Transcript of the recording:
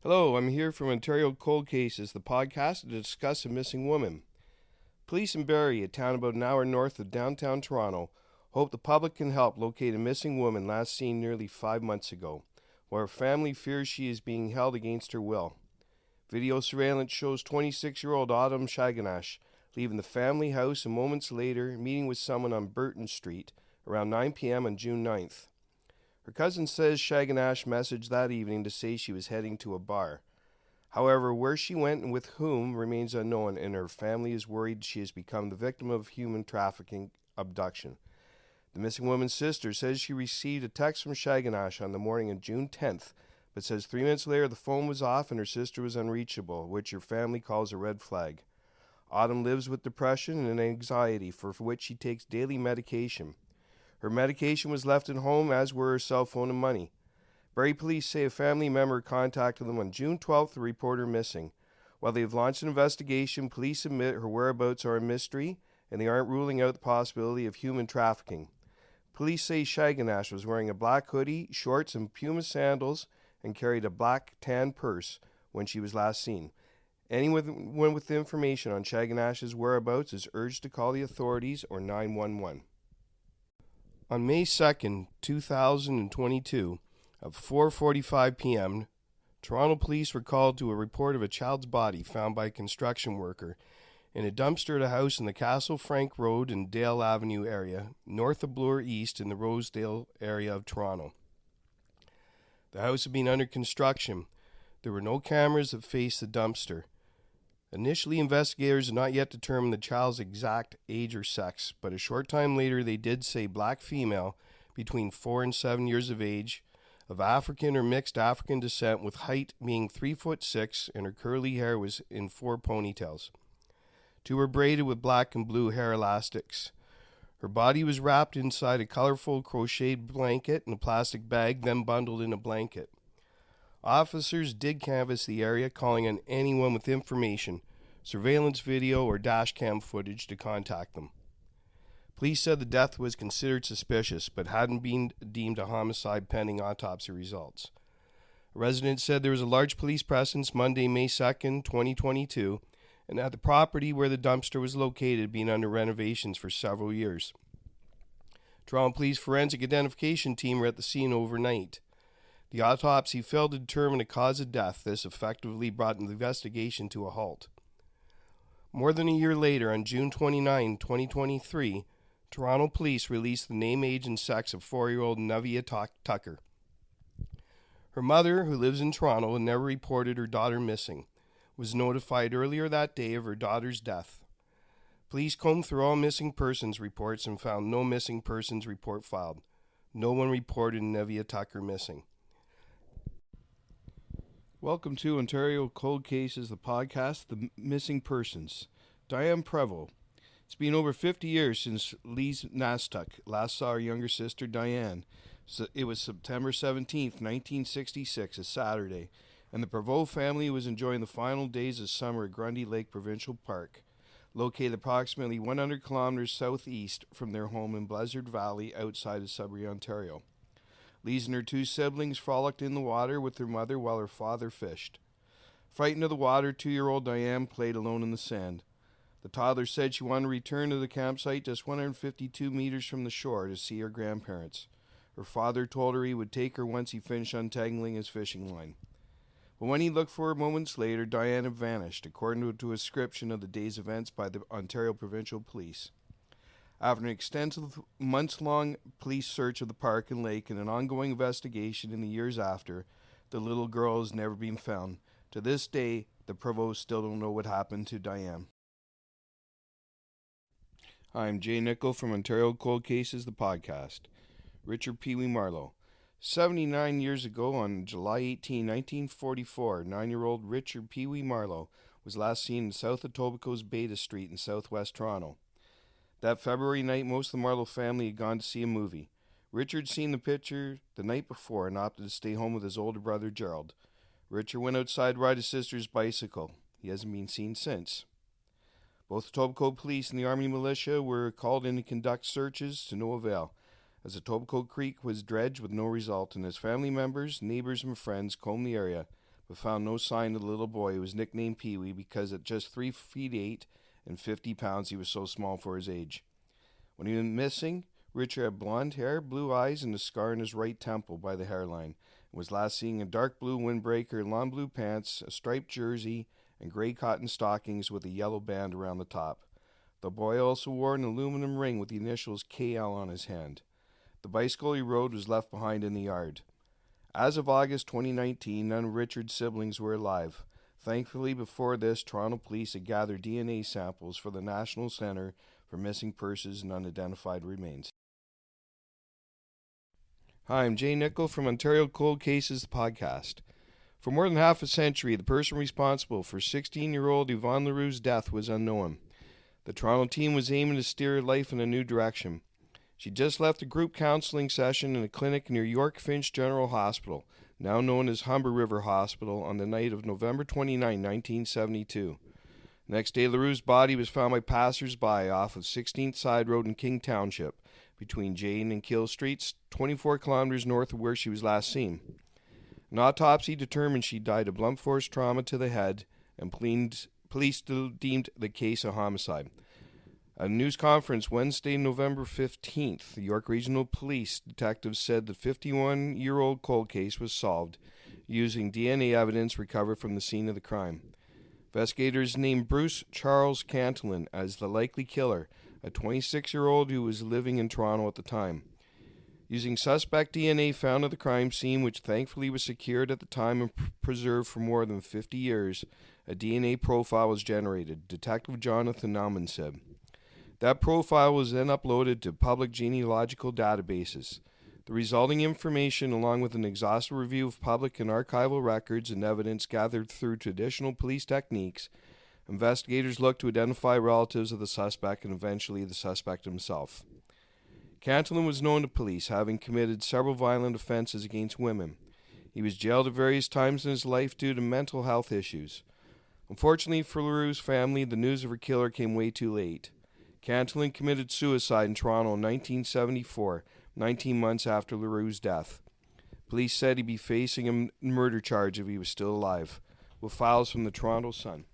Hello, I'm here from Ontario Cold Cases, the podcast to discuss a missing woman. Police in Barrie, a town about an hour north of downtown Toronto, hope the public can help locate a missing woman last seen nearly 5 months ago, while her family fears she is being held against her will. Video surveillance shows 26-year-old Autumn Saganash leaving the family house and moments later meeting with someone on Burton Street around 9 p.m. on June 9th. Her cousin says Saganash messaged that evening to say she was heading to a bar. However, where she went and with whom remains unknown, and her family is worried she has become the victim of human trafficking abduction. The missing woman's sister says she received a text from Saganash on the morning of June 10th, but says 3 minutes later the phone was off and her sister was unreachable, which her family calls a red flag. Autumn lives with depression and anxiety, for which she takes daily medication. Her medication was left at home, as were her cell phone and money. Barrie police say a family member contacted them on June 12th to report her missing. While they have launched an investigation, police admit her whereabouts are a mystery, and they aren't ruling out the possibility of human trafficking. Police say Saganash was wearing a black hoodie, shorts, and Puma sandals, and carried a black tan purse when she was last seen. Anyone with information on Saganash's whereabouts is urged to call the authorities or 911. On May 2nd, 2022, at 4:45 p.m., Toronto police were called to a report of a child's body found by a construction worker in a dumpster at a house in the Castle Frank Road and Dale Avenue area, north of Bloor East in the Rosedale area of Toronto. The house had been under construction. There were no cameras that faced the dumpster. Initially, investigators had not yet determined the child's exact age or sex, but a short time later they did say black female, between 4 and 7 years of age, of African or mixed African descent, with height being 3'6", and her curly hair was in 4 ponytails. 2 were braided with black and blue hair elastics. Her body was wrapped inside a colorful crocheted blanket in a plastic bag, then bundled in a blanket. Officers did canvass the area, calling on anyone with information, surveillance video, or dash cam footage to contact them. Police said the death was considered suspicious, but hadn't been deemed a homicide pending autopsy results. A resident said there was a large police presence Monday, May 2nd, 2022, and at the property where the dumpster was located being under renovations for several years. Toronto Police Forensic Identification Team were at the scene overnight. The autopsy failed to determine the cause of death. This effectively brought the investigation to a halt. More than a year later, on June 29, 2023, Toronto police released the name, age, and sex of 4-year-old Neveah Tucker. Her mother, who lives in Toronto and never reported her daughter missing, was notified earlier that day of her daughter's death. Police combed through all missing persons reports and found no missing persons report filed. No one reported Neveah Tucker missing. Welcome to Ontario Cold Cases, the podcast, The Missing Persons. Diane Prevost. It's been over 50 years since Lise Nastuk last saw her younger sister Diane. So it was September 17th, 1966, a Saturday, and the Prevost family was enjoying the final days of summer at Grundy Lake Provincial Park, located approximately 100 kilometers southeast from their home in Blizzard Valley outside of Sudbury, Ontario. Lise and her 2 siblings frolicked in the water with their mother while her father fished. Frightened of the water, 2-year-old Diane played alone in the sand. The toddler said she wanted to return to the campsite just 152 meters from the shore to see her grandparents. Her father told her he would take her once he finished untangling his fishing line. But when he looked for her moments later, Diane had vanished, according to a description of the day's events by the Ontario Provincial Police. After an extensive months-long police search of the park and lake and an ongoing investigation in the years after, the little girl has never been found. To this day, the Prevosts still don't know what happened to Diane. I'm Jay Nicoll from Ontario Cold Cases, the podcast. Richard Peewee Marlow. 79 years ago, on July 18, 1944, 9-year-old Richard Peewee Marlow was last seen in South Etobicoke's Beta Street in southwest Toronto. That February night, most of the Marlow family had gone to see a movie. Richard seen the picture the night before and opted to stay home with his older brother, Gerald. Richard went outside to ride his sister's bicycle. He hasn't been seen since. Both Etobicoke police and the Army militia were called in to conduct searches to no avail, as Etobicoke Creek was dredged with no result, and as family members, neighbors, and friends combed the area, but found no sign of the little boy who was nicknamed Peewee because at just 3 feet 8 and 50 pounds he was so small for his age. When he went missing, Richard had blonde hair, blue eyes, and a scar on his right temple by the hairline, and was last seen in dark blue windbreaker, lawn blue pants, a striped jersey, and gray cotton stockings with a yellow band around the top. The boy also wore an aluminum ring with the initials KL on his hand. The bicycle he rode was left behind in the yard. As of August 2019, none of Richard's siblings were alive. Thankfully, before this, Toronto police had gathered DNA samples for the National Centre for Missing Persons and Unidentified Remains. Hi, I'm Jay Nicoll from Ontario Cold Cases, the podcast. For more than half a century, the person responsible for 16-year-old Yvonne Leroux's death was unknown. The Toronto team was aiming to steer her life in a new direction. She just left a group counseling session in a clinic near York Finch General Hospital, now known as Humber River Hospital, on the night of November 29, 1972. Next day, Leroux's body was found by passers-by off of 16th Side Road in King Township, between Jane and Kill Streets, 24 kilometers north of where she was last seen. An autopsy determined she died of blunt force trauma to the head, and police deemed the case a homicide. At a news conference Wednesday, November 15th, the York Regional Police detectives said the 51-year-old cold case was solved using DNA evidence recovered from the scene of the crime. Investigators named Bruce Charles Cantillon as the likely killer, a 26-year-old who was living in Toronto at the time. Using suspect DNA found at the crime scene, which thankfully was secured at the time and preserved for more than 50 years, a DNA profile was generated, Detective Jonathan Nauman said. That profile was then uploaded to public genealogical databases. The resulting information, along with an exhaustive review of public and archival records and evidence gathered through traditional police techniques, investigators looked to identify relatives of the suspect and eventually the suspect himself. Cantillon was known to police, having committed several violent offenses against women. He was jailed at various times in his life due to mental health issues. Unfortunately for Leroux's family, the news of her killer came way too late. Cantillon committed suicide in Toronto in 1974, 19 months after Leroux's death. Police said he'd be facing a murder charge if he was still alive. With files from the Toronto Sun.